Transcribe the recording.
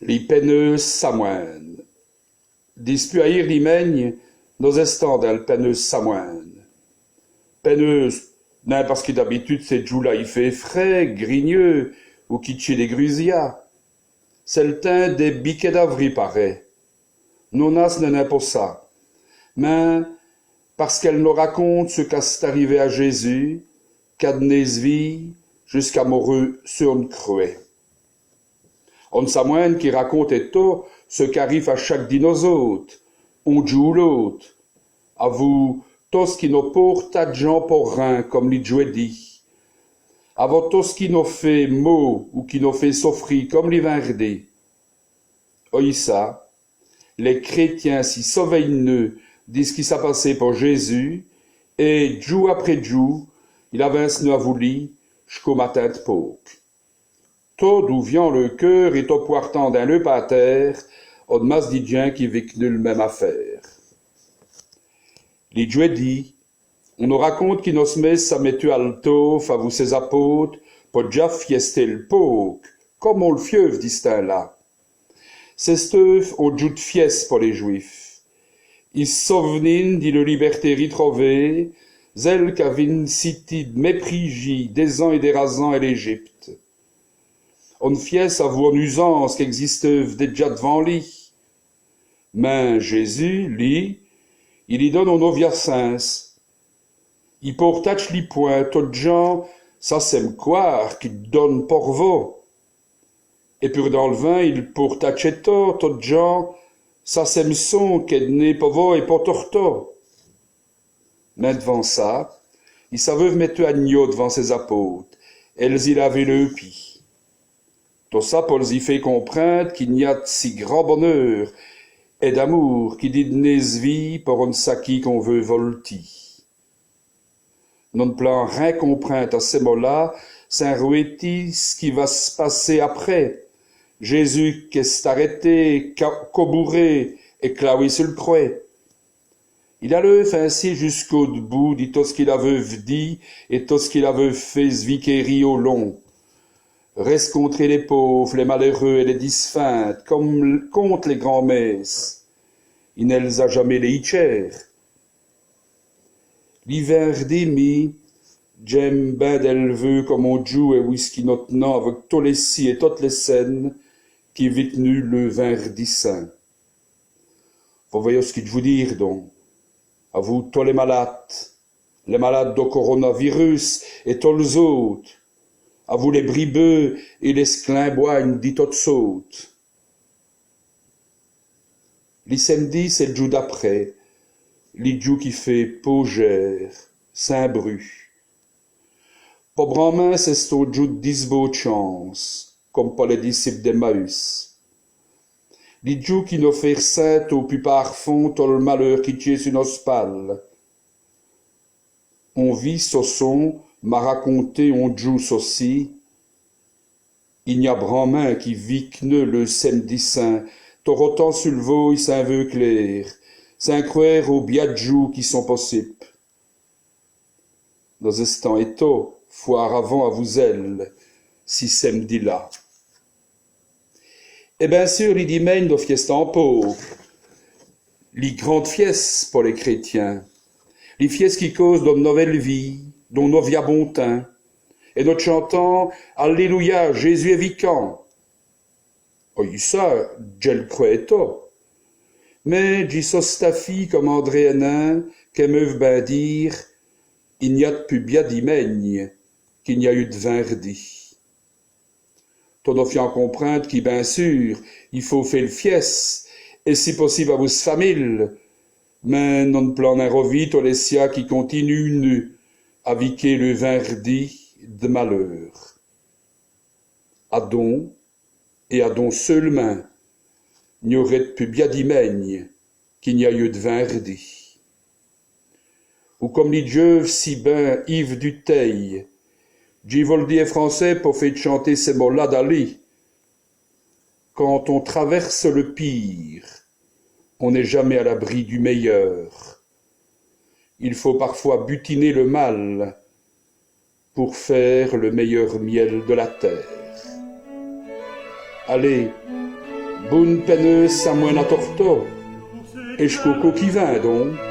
Li penneus samoine. Dispuair l'imaigne, nos estants el penneus samoine. Penneus, non parce que d'habitude cette joue-là il fait frais, grigneux, ou qui tchie des grusia. C'est le teint des biquets d'avri paraît. Non as n'est pas ça. Mais, parce qu'elle nous raconte ce qu'est arrivé à Jésus, qu'adnesvi, jusqu'à moreux sur une cruée. On Samoine qui raconte tout ce qu'arrive à chaque dinosaure, on joue l'autre. À vous, tous qui nous portent à gens pour rien, comme les dit. À vous tous qui nous fait maux ou qui nous fait souffrir, comme les verdés. Oui, ça, les chrétiens si sauvailleux disent ce qui s'est passé pour Jésus, et jour après jour, il avait un à voulu jusqu'au matin de Pâques. Tout d'où vient le cœur et au poirtant d'un le pater, au masse d'idien qui vit le même affaire. Les dit, on nous raconte qu'il nous met sa mettu alto, fa vous ses apôtres, pour déjà fiester le Pâques, comme on le fieuve distinct là. C'est steuf au joue de fies pour les Juifs. Ils souvenent de la liberté retrouvée, celle qu'avait cité de mépris des ans et des razans et l'Égypte. On fies à vous en usance qui existe déjà devant lui. Mais Jésus, lui, il y donne au noviacins. Il portage les points, tout gens, ça s'aime croire qu'il donne pour vous. Et puis dans le vin, il portage tout gens, ça s'aime son qu'il n'est pas vous et pas torto. Mais devant ça, il savait mettre agneau devant ses apôtres. Elles y lavaient le pied. Tout ça pour les y fait comprendre qu'il n'y a de si grand bonheur et d'amour qui dit de vie pour un saki qu'on veut volti. Non plan rien comprendre à ces mots-là, c'est ce qui va se passer après. Jésus qui s'est arrêté, cobourré et claoué sur le croix. Il a le fait ainsi jusqu'au bout de tout ce qu'il avait dit et tout ce qu'il avait fait zviquéri au long. Reste contre les pauvres, les malheureux et les disfeintes, comme contre les grands-messes. Il ne les a jamais les hitchers. L'hiver demi, j'aime ben d'éleveux comme on joue et whisky notre nom avec tous les si et toutes les scènes qui vit nu le vendredi saint. Vous voyez ce qu'il vous dire donc. À vous tous les malades de coronavirus et tous les autres. À vous les bribeux et les sclimboignes dit toutes sautes. Les samedis, c'est le jour d'après, les jour qui fait Paugère, Saint-Bru. Pour Brahmin, c'est au jour de 10 beaux chance, comme pour les disciples d'Emmaüs. Les jour qui nous fait saint au plus parfond tout le malheur qui tient sur nos spalles. On vit ce son, m'a raconté on joue ceci. Il n'y a Brahmin qui vit que le samedi saint, Torotan sur le veau, saint vœu clair, saint croire aux biadjous qui sont possibles. Nos estants et tôt, foire avant à vous elle, si samedi là. Et bien sûr, il dit mène nos fiestes en pauvre, les grandes fiestes pour les chrétiens, les fiestes qui causent notre nouvelle vie, dont nos via bon teint, et notre chantant Alléluia, Jésus est vivant. Oh, ça, je le crois tout. Mais, j'y stafi comme André Hénin, qu'aimeuve ben dire, il n'y a de plus bien d'imaigne qu'il n'y a eu de vendredi. Tout nous fiant comprendre qu'il, bien sûr, il faut faire le fies, et si possible à vos familles, mais non plan un revite les sia qui continuent à viquer le vendredi de malheur. Adon, et Adon seulement, n'y aurait plus bien d'imaigne qu'il n'y a eu de vendredi. Ou comme les dieux si ben Yves Duteil, j'y veux le dire français pour faire chanter ces mots-là d'Ali. Quand on traverse le pire, on n'est jamais à l'abri du meilleur. Il faut parfois butiner le mal pour faire le meilleur miel de la terre. Allez, Bonne peneuse samoine à torto, et coco qui vint donc.